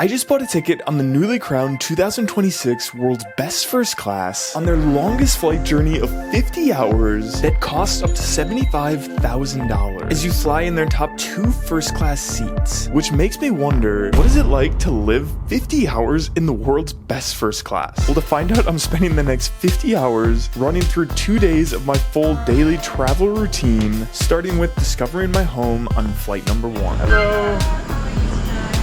I just bought a ticket on the newly crowned 2026 World's Best First Class on their longest flight journey of 50 hours that costs up to $75,000 as you fly in their top 2 first class seats, which makes me wonder, what is it like to live 50 hours in the world's best first class? Well, to find out, I'm spending the next 50 hours running through 2 days of my full daily travel routine, starting with discovering my home on flight number 1. Hello.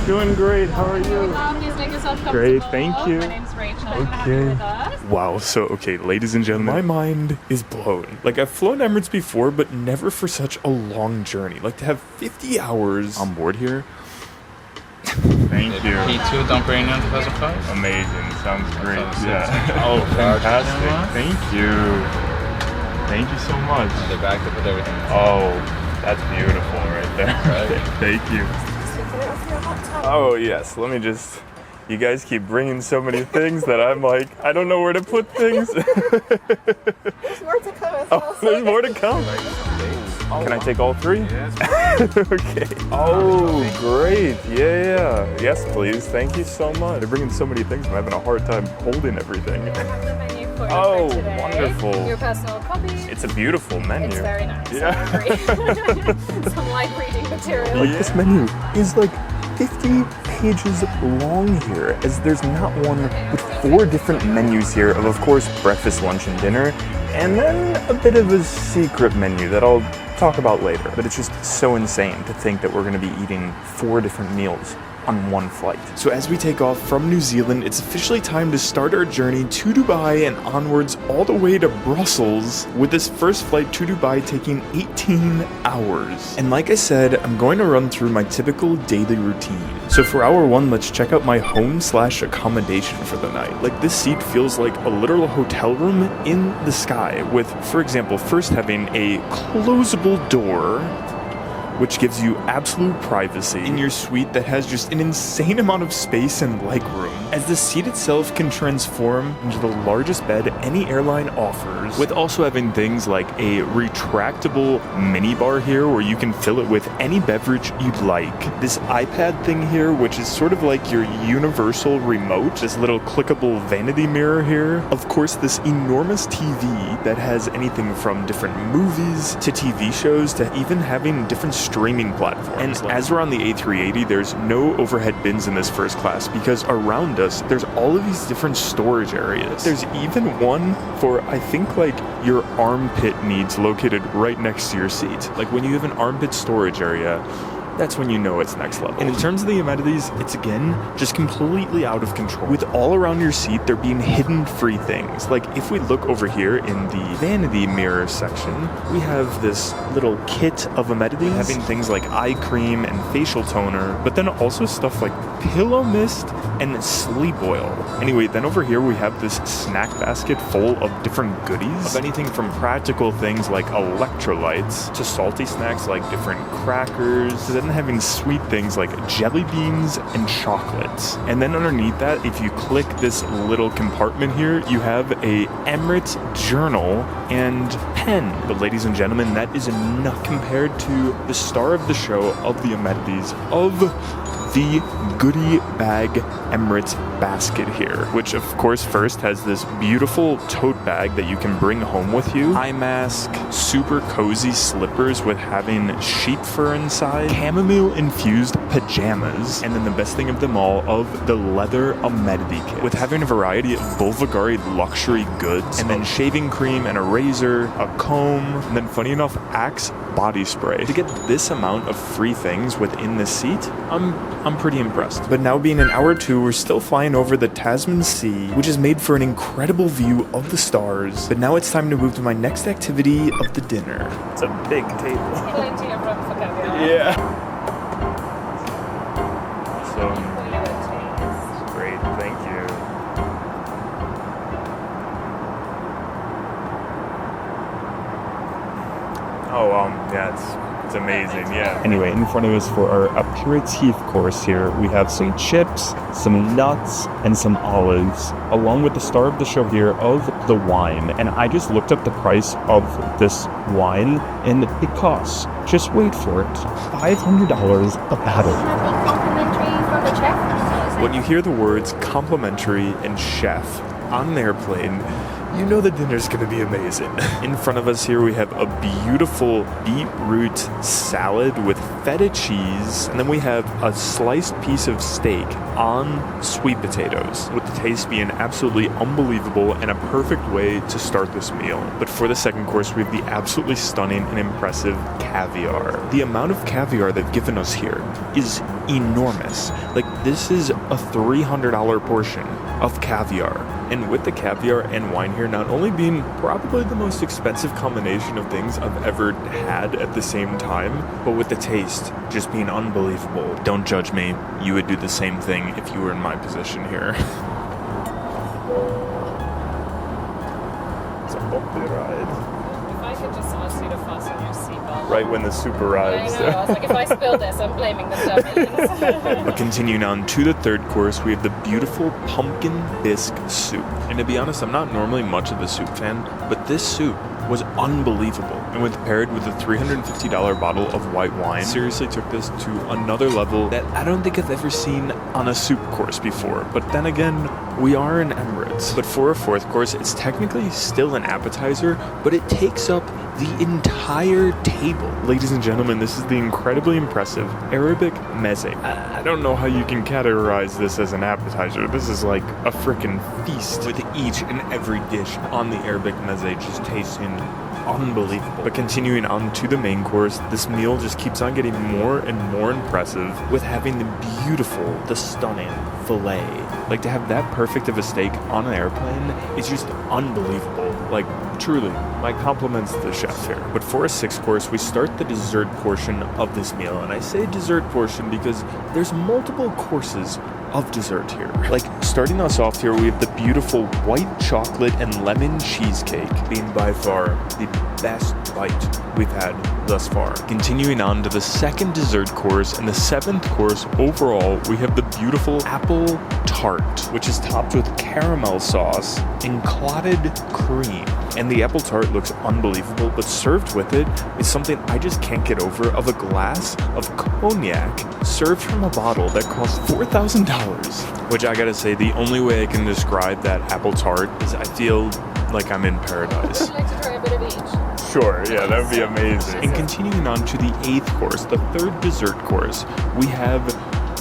Doing great. How are you? Please make yourself comfortable. Great, thank you. My name's Rachel. I'm happy with us. Wow, so ladies and gentlemen, my mind is blown. Like, I've flown Emirates before, but never for such a long journey. Like, to have 50 hours on board here. Thank you. P2, don't bring on 2005. Amazing. Sounds great. Yeah. Oh, fantastic. Thank you. Thank you so much. They're backed up with everything. Oh, that's beautiful right there. Right. Thank you. Oh, yes. Let me just... You guys keep bringing so many things that I'm like, I don't know where to put things. There's more to come as well. Oh, there's more to come. Can I take all 3? Yes. Okay. Oh, great. Yeah. Yes, please. Thank you so much. They're bringing so many things, I'm having a hard time holding everything. I have the menu for you Oh, for today. wonderful. Your personal copy. It's a beautiful menu. It's very nice. Yeah. I agree. Some light reading material. Like, this menu is like 50 pages long here, as there's not one with 4 different menus here of course, breakfast, lunch, and dinner, and then a bit of a secret menu that I'll talk about later. But it's just so insane to think that we're going to be eating 4 different meals on one flight. So as we take off from New Zealand, it's officially time to start our journey to Dubai and onwards all the way to Brussels, with this first flight to Dubai taking 18 hours. And like I said, I'm going to run through my typical daily routine. So for hour 1, let's check out my home/accommodation for the night. Like, this seat feels like a literal hotel room in the sky, with, for example, first having a closable door, which gives you absolute privacy in your suite that has just an insane amount of space and legroom, as the seat itself can transform into the largest bed any airline offers, with also having things like a retractable mini bar here where you can fill it with any beverage you'd like. This iPad thing here, which is sort of like your universal remote, this little clickable vanity mirror here. Of course, this enormous TV that has anything from different movies to TV shows to even having different streaming platforms. And as we're on the A380, there's no overhead bins in this first class, because around us there's all of these different storage areas. There's even one for, I think, like your armpit needs located right next to your seat. Like, when you have an armpit storage area, that's when you know it's next level. And in terms of the amenities, it's again just completely out of control. With all around your seat there being hidden free things. Like, if we look over here in the vanity mirror section, we have this little kit of amenities, having things like eye cream and facial toner, but then also stuff like pillow mist and sleep oil. Anyway, then over here we have this snack basket full of different goodies, of anything from practical things like electrolytes to salty snacks like different crackers, to then having sweet things like jelly beans and chocolates. And then underneath that, if you click this little compartment here, you have a Emirates journal and pen. But ladies and gentlemen, that is enough compared to the star of the show of the amenities of the goodie bag Emirates basket here, which of course first has this beautiful tote bag that you can bring home with you, eye mask, super cozy slippers with having sheep fur inside, chamomile infused pajamas, and then the best thing of them all, of the leather amenity kit, with having a variety of Bulgari luxury goods, and then shaving cream and a razor, a comb, and then funny enough, Axe body spray. To get this amount of free things within the seat, I'm pretty impressed. But now, being in hour 2, we're still flying over the Tasman Sea, which is made for an incredible view of the stars. But now it's time to move to my next activity of the dinner. It's a big table. Plenty of room for caviar. Yeah. So great, thank you. Oh, yeah, it's amazing, yeah. Anyway, in front of us for our aperitif course here, we have some chips, some nuts, and some olives, along with the star of the show here of the wine. And I just looked up the price of this wine, and it costs, just wait for it, $500 a bottle. Nothing complimentary from the chef. When you hear the words complimentary and chef on an airplane, you know the dinner's gonna be amazing. In front of us here we have a beautiful beetroot salad with feta cheese, and then we have a sliced piece of steak on sweet potatoes, with the taste being absolutely unbelievable and a perfect way to start this meal. But for the second course, we have the absolutely stunning and impressive caviar. The amount of caviar they've given us here is enormous. Like, this is a $300 portion of caviar. And with the caviar and wine here not only being probably the most expensive combination of things I've ever had at the same time, but with the taste just being unbelievable. Don't judge me. You would do the same thing if you were in my position here. It's a bumpy ride. If I could just ask you to fasten your seatbelt. Right when the soup arrives. I know. I was like, if I spill this, I'm blaming the dummies. But continuing on to the third course, we have the beautiful pumpkin bisque soup. And to be honest, I'm not normally much of a soup fan, but this soup was unbelievable. And when paired with a $350 bottle of white wine, seriously took this to another level that I don't think I've ever seen on a soup course before. But then again, we are in Emirates. But for a fourth course, it's technically still an appetizer, but it takes up the entire table. Ladies and gentlemen, this is the incredibly impressive Arabic meze. I don't know how you can categorize this as an appetizer. This is like a freaking feast, with each and every dish on the Arabic meze just tasting unbelievable. But continuing on to the main course, this meal just keeps on getting more and more impressive, with having the beautiful, the stunning filet. Like, to have that perfect of a steak on an airplane is just unbelievable. Like, truly, my compliments to the chef here. But for a sixth course, we start the dessert portion of this meal. And I say dessert portion because there's multiple courses of dessert here. Like, starting us off here, we have the beautiful white chocolate and lemon cheesecake, being by far the best bite we've had thus far. Continuing on to the second dessert course and the seventh course overall, we have the beautiful apple tart, which is topped with caramel sauce and clotted cream. And the apple tart looks unbelievable, but served with it is something I just can't get over, of a glass of cognac served from a bottle that costs $4,000. Which, I gotta say, the only way I can describe that apple tart is I feel like I'm in paradise. Would you like to try a bit of each? Sure, yeah, that would be amazing. And continuing on to the eighth course, the third dessert course, we have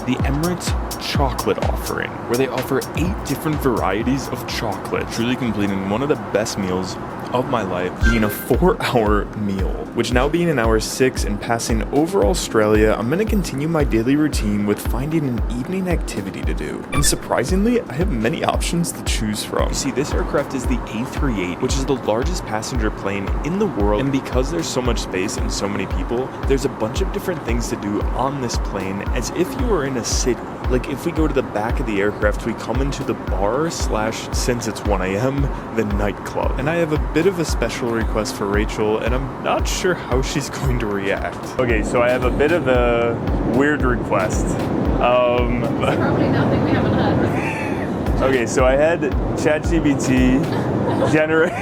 the Emirates chocolate offering, where they offer 8 different varieties of chocolate, truly completing one of the best meals of my life, being a 4-hour meal. Which, now being in hour 6 and passing over Australia, I'm gonna continue my daily routine with finding an evening activity to do. And surprisingly, I have many options to choose from. You see, this aircraft is the A38, which is the largest passenger plane in the world, and because there's so much space and so many people, there's a bunch of different things to do on this plane, as if you were in a city. Like, if we go to the back of the aircraft, we come into the bar / since it's 1 a.m., the nightclub. And I have a bit of a special request for Rachel, and I'm not sure how she's going to react. Okay, so I have a bit of a weird request. Probably nothing we haven't heard. Okay, so I had ChatGPT generate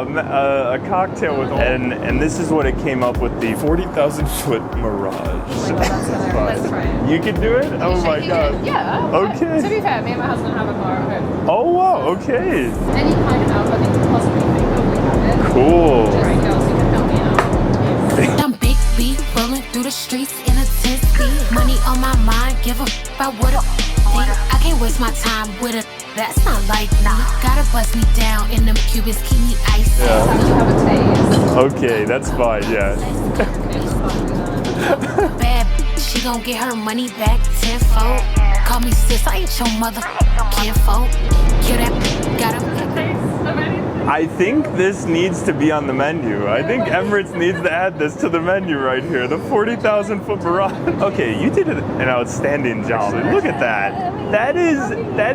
a cocktail with, and this is what it came up with: the 40,000-foot Mirage. Oh my God, that's hilarious. Let's try it. You can do it? Oh my God. Yeah. Okay. To be fair, me and my husband have a bar at home. Oh wow, okay. Any kind of alcohol that you could possibly think of, we have it. Cool. Just right, girls, you can help me out. I'm big B, rolling through the streets in a 10 speed. Money on my mind, give a about what a think. I can't waste my time with a that's not like me. Gotta bust me down in them Cubans, keep me icy. How did you have a taste? Okay, that's fine, yeah. Bad bitch, she gon' get her money back tenfold. Call me sis, I ain't your motherfucking folk. Kill that, got him. I think this needs to be on the menu. I think Emirates needs to add this to the menu right here. The 40,000-foot Mirage. Okay, you did an outstanding job. Look at that. That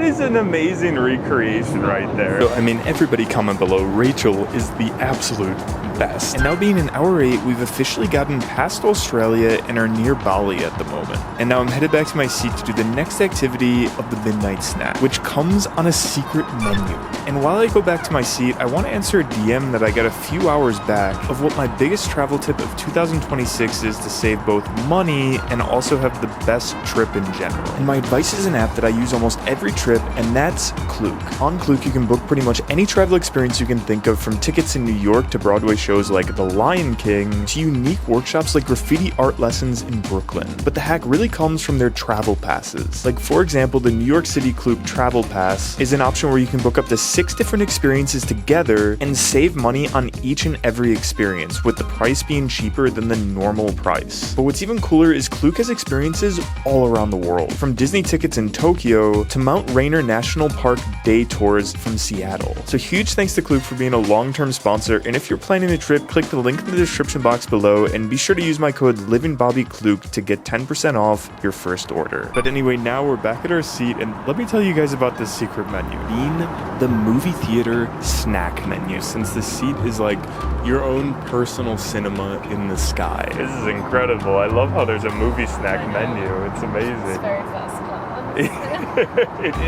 is an amazing recreation right there. So, I mean, everybody comment below. Rachel is the absolute best. And now being in hour 8, we've officially gotten past Australia and are near Bali at the moment. And now I'm headed back to my seat to do the next activity of the midnight snack, which comes on a secret menu. And while I go back to my seat, I want to answer a DM that I got a few hours back of what my biggest travel tip of 2026 is to save both money and also have the best trip in general. And my advice is an app that I use almost every trip, and that's Klook. On Klook, you can book pretty much any travel experience you can think of, from tickets in New York to Broadway shows like The Lion King to unique workshops like graffiti art lessons in Brooklyn. But the hack really comes from their travel passes. Like, for example, the New York City Klook Travel Pass is an option where you can book up to 6 different experiences together and save money on each and every experience, with the price being cheaper than the normal price. But what's even cooler is Klook has experiences all around the world, from Disney tickets in Tokyo to Mount Rainier National Park day tours from Seattle. So huge thanks to Klook for being a long-term sponsor, and if you're planning a trip, click the link in the description box below and be sure to use my code LivingBobbyKlook to get 10% off your first order. But anyway, now we're back at our seat, and let me tell you guys about this secret menu, being the movie theater snack menu, since the seat is like your own personal cinema in the sky. This is incredible. I love how there's a movie snack menu. It's amazing. It's very first class.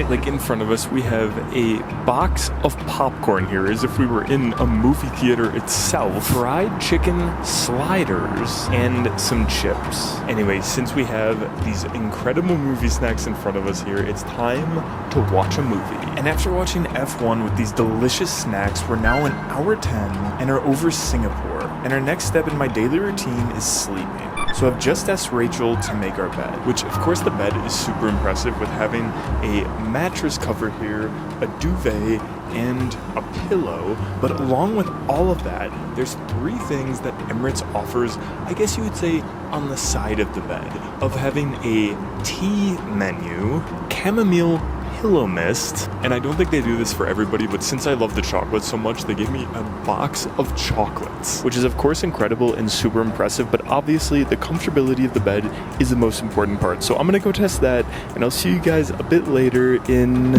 Like in front of us, we have a box of popcorn here, as if we were in a movie theater itself. Fried chicken sliders and some chips. Anyway, since we have these incredible movie snacks in front of us here, it's time to watch a movie. And after watching F1 with these delicious snacks, we're now in hour 10 and are over Singapore. And our next step in my daily routine is sleeping. So I've just asked Rachel to make our bed, which of course the bed is super impressive, with having a mattress cover here, a duvet, and a pillow. But along with all of that, there's 3 things that Emirates offers, I guess you would say, on the side of the bed, of having a tea menu, chamomile pillow mist, and I don't think they do this for everybody, but since I love the chocolate so much, they gave me a box of chocolates, which is of course incredible and super impressive, but obviously the comfortability of the bed is the most important part. So I'm gonna go test that, and I'll see you guys a bit later in...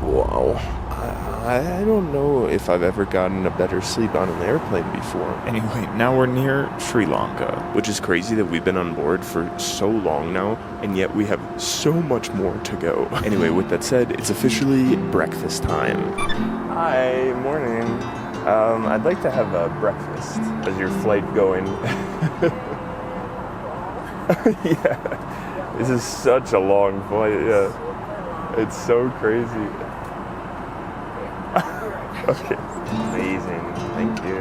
Wow. I don't know if I've ever gotten a better sleep on an airplane before. Anyway, now we're near Sri Lanka, which is crazy that we've been on board for so long now, and yet we have so much more to go. Anyway, with that said, it's officially breakfast time. Hi, morning. I'd like to have a breakfast. Is your flight going? Yeah, this is such a long flight, yeah. It's so crazy. Okay, amazing, thank you.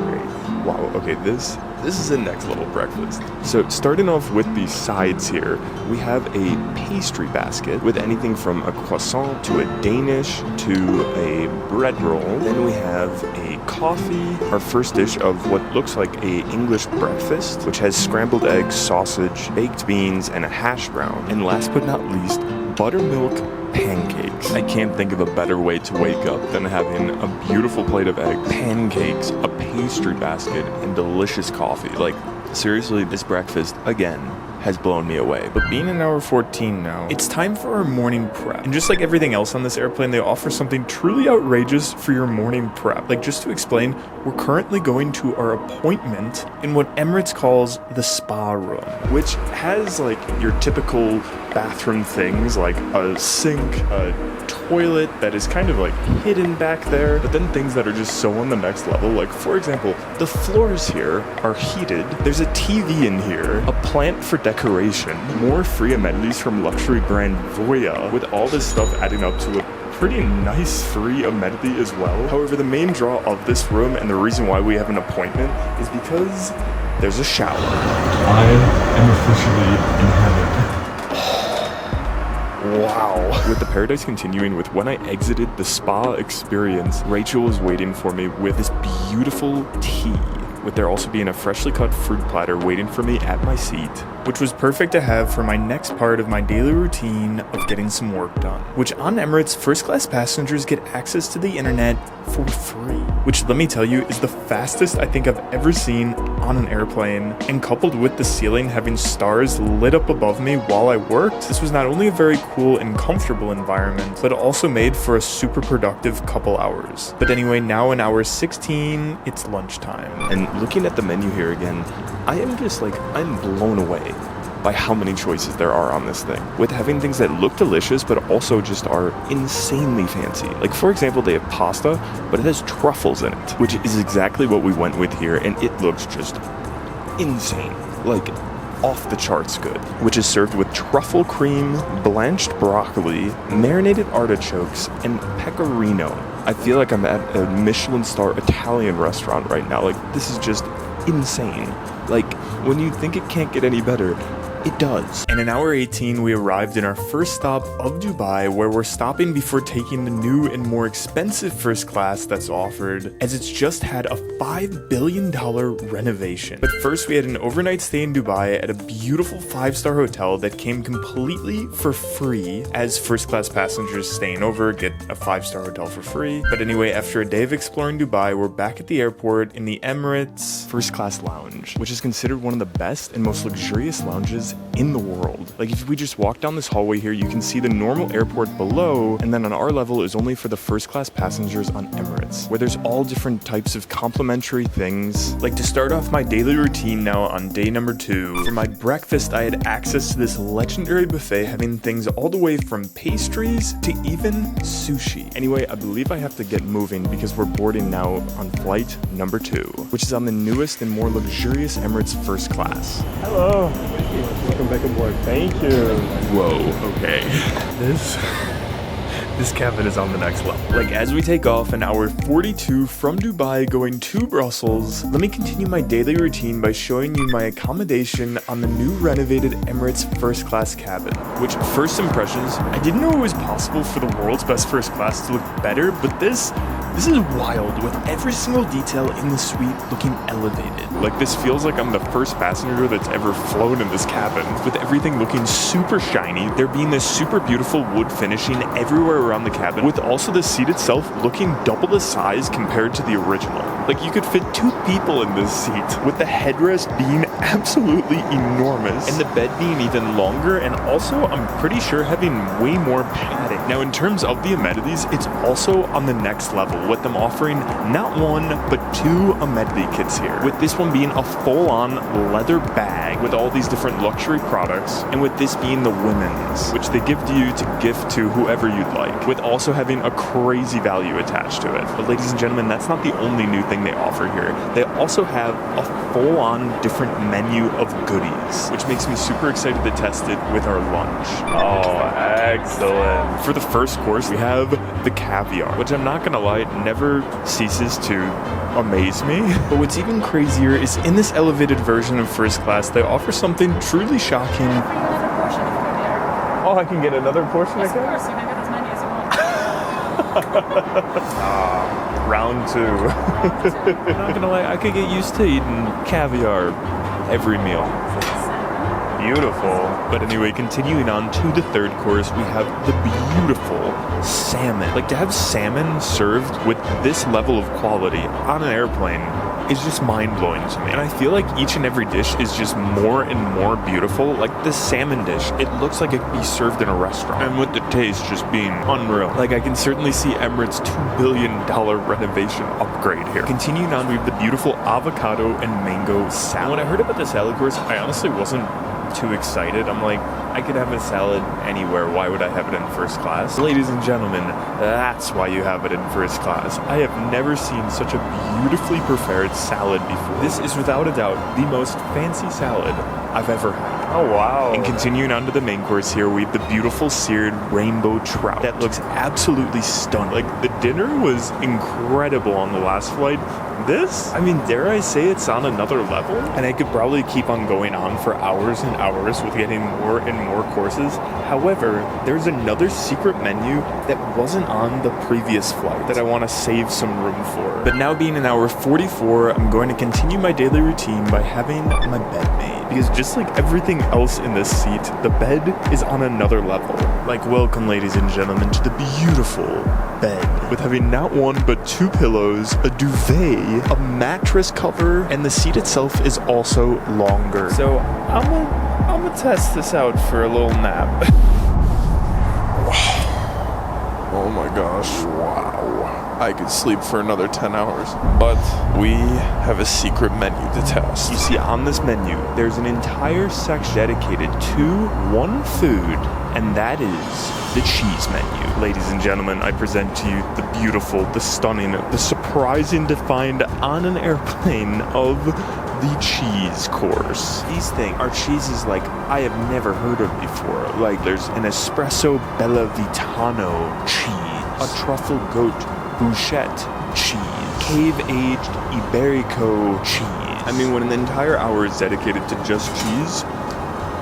Great. Wow, okay, this is a next level breakfast. So starting off with the sides here, we have a pastry basket with anything from a croissant to a Danish to a bread roll. Then we have a coffee, our first dish of what looks like a English breakfast, which has scrambled eggs, sausage, baked beans, and a hash brown. And last but not least, buttermilk pancakes. I can't think of a better way to wake up than having a beautiful plate of egg, pancakes, a pastry basket, and delicious coffee. Like, seriously, this breakfast, again, has blown me away. But being in hour 14 now, it's time for our morning prep. And just like everything else on this airplane, they offer something truly outrageous for your morning prep. Like, just to explain, we're currently going to our appointment in what Emirates calls the spa room, which has like your typical bathroom things like a sink, a toilet that is kind of like hidden back there, but then things that are just so on the next level. Like, for example, the floors here are heated, there's a TV in here, a plant for decoration, more free amenities from luxury brand Voya, with all this stuff adding up to a pretty nice free amenity as well. However, the main draw of this room and the reason why we have an appointment is because there's a shower. I am officially in heaven. Wow. With the paradise continuing with when I exited the spa experience, Rachel was waiting for me with this beautiful tea, with there also being a freshly cut fruit platter waiting for me at my seat, which was perfect to have for my next part of my daily routine of getting some work done. Which on Emirates, first class passengers get access to the internet for free, which let me tell you is the fastest I think I've ever seen on an airplane. And coupled with the ceiling having stars lit up above me while I worked, this was not only a very cool and comfortable environment, but also made for a super productive couple hours. But anyway, now in hour 16, it's lunchtime. And looking at the menu here again, I am just like, I'm blown away by how many choices there are on this thing, with having things that look delicious but also just are insanely fancy. Like, for example, they have pasta, but it has truffles in it, which is exactly what we went with here, and it looks just insane. Like, off the charts good, which is served with truffle cream, blanched broccoli, marinated artichokes, and pecorino. I feel like I'm at a Michelin star Italian restaurant right now. Like, this is just insane. Like, when you think it can't get any better, it does. And in hour 18, we arrived in our first stop of Dubai, where we're stopping before taking the new and more expensive first class that's offered, as it's just had a $5 billion renovation. But first, we had an overnight stay in Dubai at a beautiful 5-star hotel that came completely for free, as first class passengers staying over get a 5-star hotel for free. But anyway, after a day of exploring Dubai, we're back at the airport in the Emirates first class lounge, which is considered one of the best and most luxurious lounges in the world. Like, if we just walk down this hallway here, you can see the normal airport below, and then on our level is only for the first class passengers on Emirates, where there's all different types of complimentary things. Like, to start off my daily routine now on day number 2, for my breakfast I had access to this legendary buffet having things all the way from pastries to even sushi. Anyway, I believe I have to get moving because we're boarding now on flight number 2, which is on the newest and more luxurious Emirates first class. Hello. Welcome back aboard. Thank you. Whoa, okay. This cabin is on the next level. Like, as we take off in hour 42 from Dubai going to Brussels, let me continue my daily routine by showing you my accommodation on the new renovated Emirates first class cabin. Which, first impressions, I didn't know it was possible for the world's best first class to look better, but this is wild, with every single detail in the suite looking elevated. Like, this feels like I'm the first passenger that's ever flown in this cabin, with everything looking super shiny, there being this super beautiful wood finishing everywhere around the cabin, with also the seat itself looking double the size compared to the original. Like, you could fit 2 people in this seat, with the headrest being absolutely enormous, and the bed being even longer, and also, I'm pretty sure, having way more padding. Now, in terms of the amenities, it's also on the next level, with them offering not 1, but 2 amenity kits here, with this one being a full-on leather bag with all these different luxury products, and with this being the women's, which they give to you to gift to whoever you'd like, with also having a crazy value attached to it. But ladies and gentlemen, that's not the only new thing they offer here. They also have a full-on different menu of goodies, which makes me super excited to test it with our lunch. Oh, excellent. For the first course, we have the caviar, which I'm not gonna lie, never ceases to amaze me. But what's even crazier is in this elevated version of first class, they offer something truly shocking. Oh, I can get another portion Yes, again? of course, you can get as many as you want. Round 2. I'm not gonna lie, I could get used to eating caviar every meal. Beautiful. But anyway, continuing on to the third course, we have the beautiful salmon. Like, to have salmon served with this level of quality on an airplane is just mind-blowing to me. And I feel like each and every dish is just more and more beautiful. Like, the salmon dish, it looks like it could be served in a restaurant. And with the taste just being unreal. Like, I can certainly see Emirates' $2 billion renovation upgrade here. Continuing on, we have the beautiful avocado and mango salad. When I heard about the salad course, I honestly wasn't too excited. I'm like, I could have a salad anywhere. Why would I have it in first class? Ladies and gentlemen, that's why you have it in first class. I have never seen such a beautifully prepared salad before. This is without a doubt the most fancy salad I've ever had. Oh, wow. And continuing on to the main course here, we have the beautiful seared rainbow trout. That looks absolutely stunning. Like, the dinner was incredible on the last flight. This, I mean, dare I say it's on another level? And I could probably keep on going on for hours and hours with getting more and more courses. However, there's another secret menu that wasn't on the previous flight that I want to save some room for. But now being in hour 44, I'm going to continue my daily routine by having my bed made. Because just like everything else in this seat, the bed is on another level. Like, welcome, ladies and gentlemen, to the beautiful bed, with having not 1 but 2 pillows, a duvet, a mattress cover, and the seat itself is also longer. So I'm gonna test this out for a little nap. Oh Oh my gosh, wow. I could sleep for another 10 hours. But we have a secret menu to test. You see, on this menu, there's an entire section dedicated to one food, and that is the cheese menu. Ladies and gentlemen, I present to you the beautiful, the stunning, the surprising to find on an airplane of the cheese course. These things are cheeses like I have never heard of before. Like there's an espresso bellavitano cheese, a truffle goat bouchette cheese, cave-aged Iberico cheese. I mean, when an entire hour is dedicated to just cheese,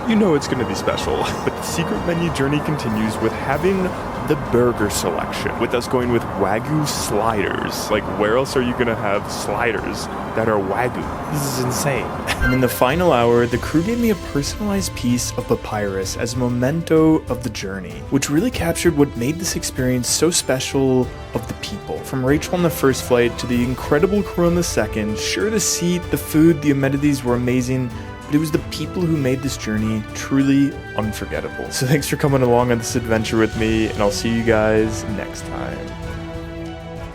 you know it's gonna be special. But the secret menu journey continues with having the burger selection, with us going with Wagyu sliders. Like, where else are you gonna have sliders that are Wagyu? This is insane. And in the final hour, the crew gave me a personalized piece of papyrus as a memento of the journey, which really captured what made this experience so special of the people. From Rachel on the first flight to the incredible crew on the second, sure, the seat, the food, the amenities were amazing, but it was the people who made this journey truly unforgettable. So thanks for coming along on this adventure with me, and I'll see you guys next time.